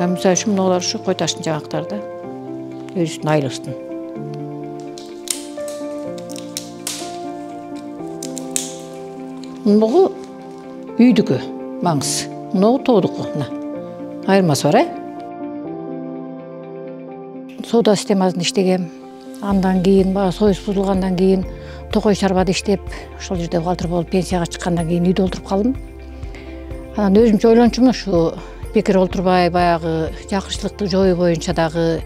Misal üчүн мыналар ушу кой таштын жаңактары да. Өзүнүн айлыбыздын. Мынагы үйдүкү маңыз. Мынагы тоодуку. Айырмасы бар, Сода системасын иштегем. Андан кийин, союз бузулгандан кийин Токой шарбада иштеп, ошол жерде бухгалтер болуп пенсияга чыккандан кийин үйдө олтуруп калдым. Анан өзүмчө ойлончумун, ушу бекер олтурбай, баягы жакырчылыкты жоюу боюнча дагы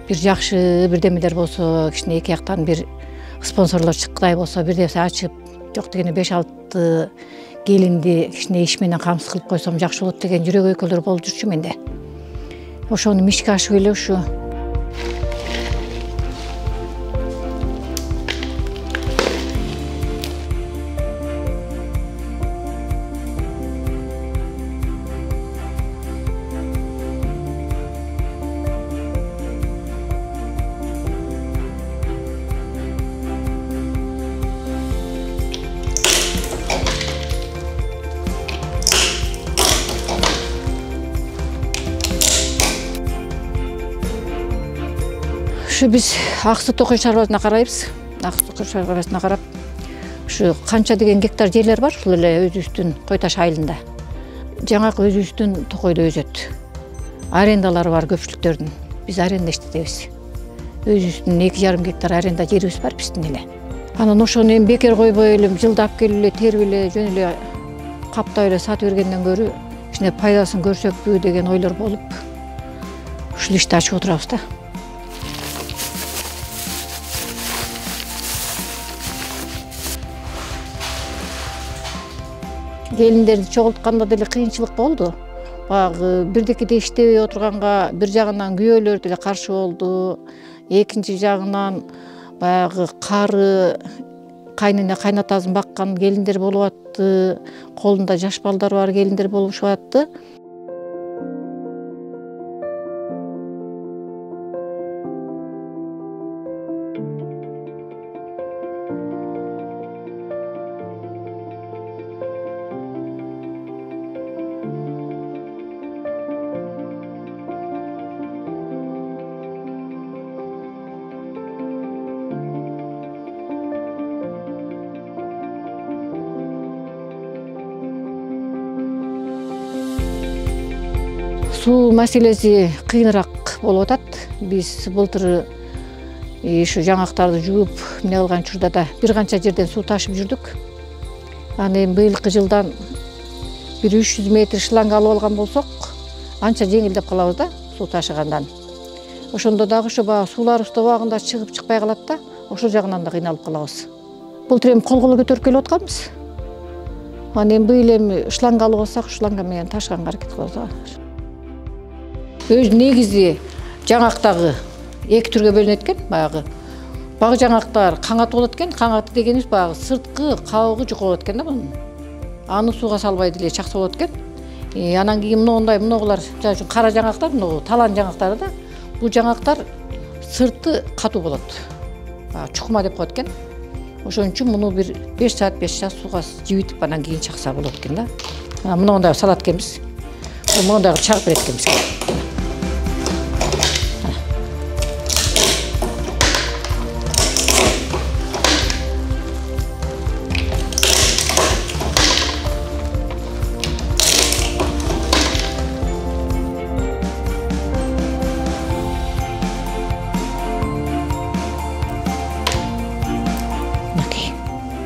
бир жакшы бирдемелер болсо, кичине эки жактан бир спонсорлор чыккыдай болсо, бир нерсе ачып, жок дегенде 5-6 келинди кичине иш менен камсыз кылып койсом жакшы болот деген жүрөк өйкөлөр болуп жүрчү менде. Ошону мишке ашып эле ушу биз Аксы Токой шарбасына карайбыз. Аксы Токой шарбасына карап, ушу канча деген гектар жерлер бар, ушул эле өзүбүздүн Кой Таш айылында. Жаңакы өзүбүздүн Токойдо өзөт. Арендалары бар көпчүлүктөрдүн. Биз аренда иштетебиз. Өзүбүздүн 2,5 гектар аренда жерибиз бар биздин эле. Анан ошону эми бекер койбой эле, жылдап келип эле, терип эле, жөн эле каптап эле сатып бергенден көрү, кичине пайдасын көрсөкпү деген ойлор болуп, ушул ишти ачып отурабыз да. Келиндерди чогултканда деле кыйынчылык болду. Баягы бирдикиде иштебей отурганга бир жагынан күйөөлөр деле каршы болду. Экинчи жагынан баягы кары кайнына кайнатасын баккан келиндер болуп атты. Колунда жаш балдары бар келиндер болушуп атты. Суу маселеси кыйыныраак болуп атат. Биз былтыр ушу жаңактарды жууп эмне кылган учурда да бир канча жерден суу ташып жүрдүк. Аны эми быйылкы жылдан бир 300 метр шланга алып алган болсок, анча жеңилдеп калабыз да суу ташыгандан. Ошондо дагы ушу сууларыбыз убагында чыгып чыкпай калат да, ошол жагынан да кыйналып калабыз. Былтыр эми колго көтөрүп келип атканбыз. Аны эми быйыл эми шланга алып алсак, шланга менен ташыганга аракет кылабыз. Өз негизи жаңактагы эки түргө бөлүнөт экен, баягы. Багы жаңактар каңаты болот экен. Каңаты дегенибиз баягы сырткы кабыгы жука болот экен да мунун. Аны сууга салбай деле чакса болот экен. Анан кийин мыногулар, мисалы үчүн кара жаңактар, мынагу талан жаңактары да. Бул жаңактар сырты катуу болот. Чукма деп коет экен. Ошон үчүн муну бир 5 саат 5 час сууга жибитип анан кийин чакса болот экен да. Мынагындай салат экенбиз. Мындай чагып берет экенбиз.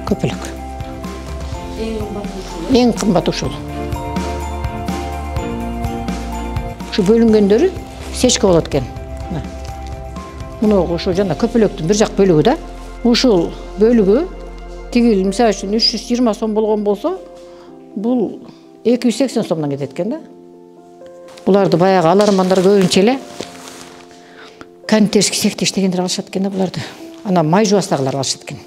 Көпөлөк. Эң кымбаты ушул. Ушу бөлүнгөндөрү сечка болот экен. Муну ошо жана көпөлөктүн бир жак бөлүгү да. Ушул бөлүгү тигил мисалы үчүн 320 сом болгон болсо, бул 280 сомдон кетет экен да. Буларды баягы алармандар көбүнчө эле кондитерский цехте иштегендер алышат экен да буларды. Анан май жуастагылар алышат экен.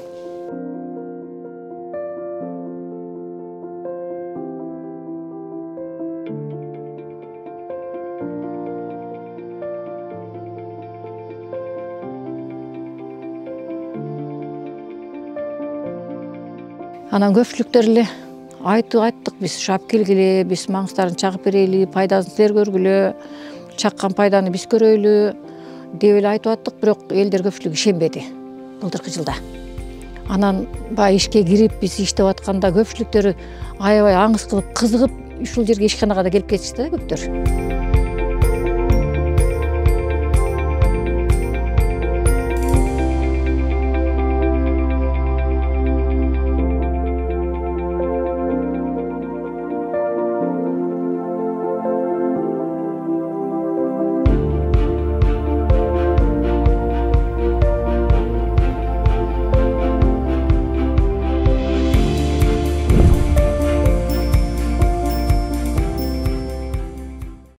Анан көпчүлүктөр эле айттык биз шап келгиле, биз маңыздарын чагып берели, пайдасын силер көргүлө, чаккан пайданы биз көрөйлү деп эле айтып аттык, бирок элдер көпчүлүгү ишенбеди былтыркы жылда. Анан баягы ишке кирип биз иштеп атканда көпчүлүктөрү аябай аңыз кылып, кызыгып ушул жерге ишканага да келип кетишти да көптөр.